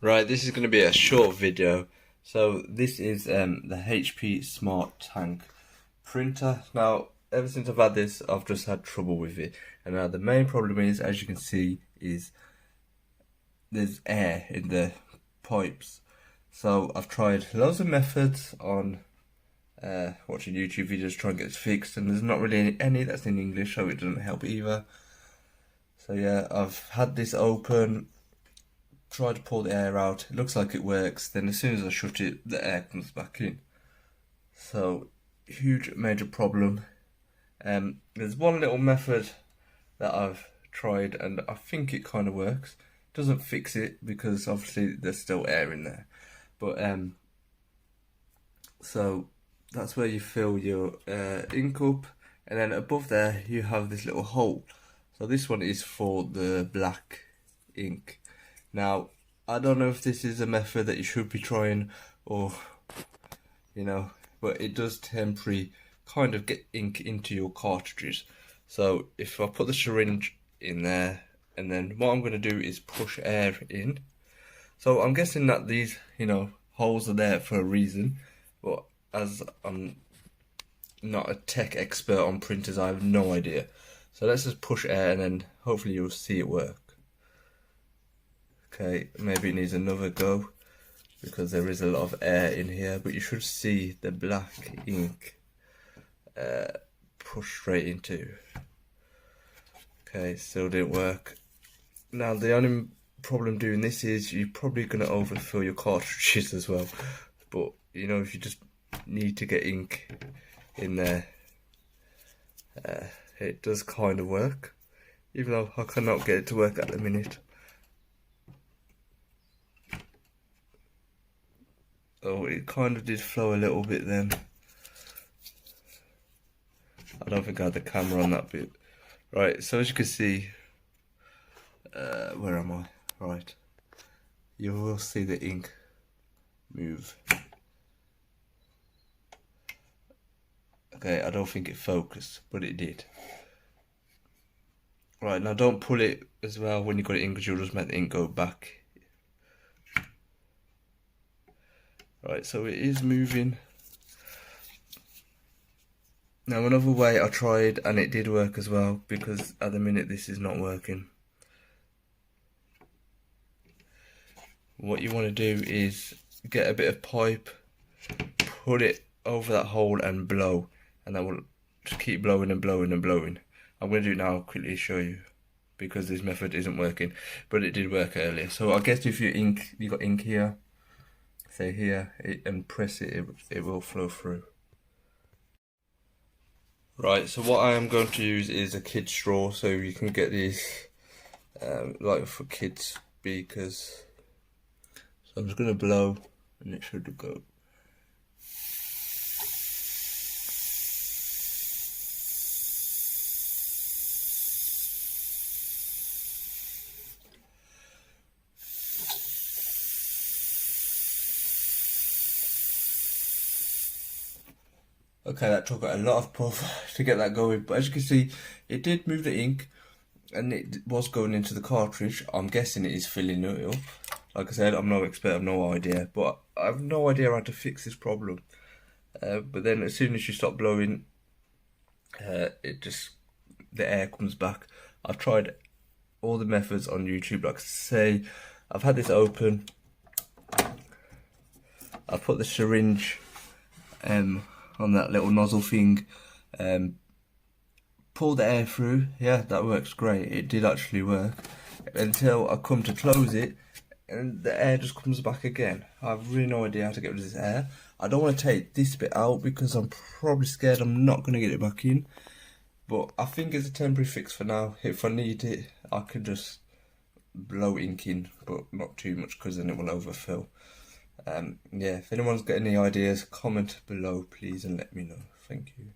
Right, this is going to be a short video. So this is the HP Smart Tank printer. Now, ever since I've had this, I've just had trouble with it. And now the main problem is, as you can see, is there's air in the pipes. So I've tried loads of methods on watching YouTube videos trying to get it fixed, and there's not really any that's in English, so it doesn't help either. So yeah, I've had this open. Try to pull the air out, it looks like it works, then as soon as I shut it, the air comes back in. So, huge major problem. There's one little method that I've tried and I think it kind of works. Doesn't fix it because obviously there's still air in there. But, so that's where you fill your ink up, and then above there you have this little hole. So this one is for the black ink. Now, I don't know if this is a method that you should be trying or, but it does temporarily kind of get ink into your cartridges. So if I put the syringe in there, and then what I'm going to do is push air in. So I'm guessing that these, holes are there for a reason, but as I'm not a tech expert on printers, I have no idea. So let's just push air and then hopefully you'll see it work. Okay, maybe it needs another go because there is a lot of air in here, but you should see the black ink push straight into. Okay, still didn't work. Now the only problem doing this is you're probably going to overfill your cartridges as well, but if you just need to get ink in there, it does kind of work, even though I cannot get it to work at the minute. Oh, it kind of did flow a little bit then. I don't think I had the camera on that bit. Right, so as you can see, where am I? Right, you will see the ink move. Okay, I don't think it focused, but it did. Right, now don't pull it as well when you got it in, because you'll just make the ink go back. Right, so it is moving. Now another way I tried and it did work as well, because at the minute this is not working. What you want to do is get a bit of pipe, put it over that hole and blow, and that will just keep blowing and blowing and blowing. I'm going to do it now, quickly show you, because this method isn't working, but it did work earlier. So I guess if you got ink here, say here, and press it, it will flow through. Right, so what I am going to use is a kid straw, so you can get these like for kids beakers. So I'm just going to blow and it should go. Okay, that took a lot of puff to get that going, but as you can see, it did move the ink and it was going into the cartridge. I'm guessing it is filling it up. Like I said, I'm no expert, I have no idea, but I have no idea how to fix this problem. But then as soon as you stop blowing, the air comes back. I've tried all the methods on YouTube, like I say. I've had this open. I've put the syringe on that little nozzle thing, pull the air through. Yeah, that works great. It did actually work until I come to close it and the air just comes back again. I have really no idea how to get rid of this air. I don't want to take this bit out because I'm probably scared I'm not going to get it back in, but I think it's a temporary fix for now. If I need it, I can just blow ink in, but not too much because then it will overfill. Yeah, if anyone's got any ideas, comment below please and let me know. Thank you.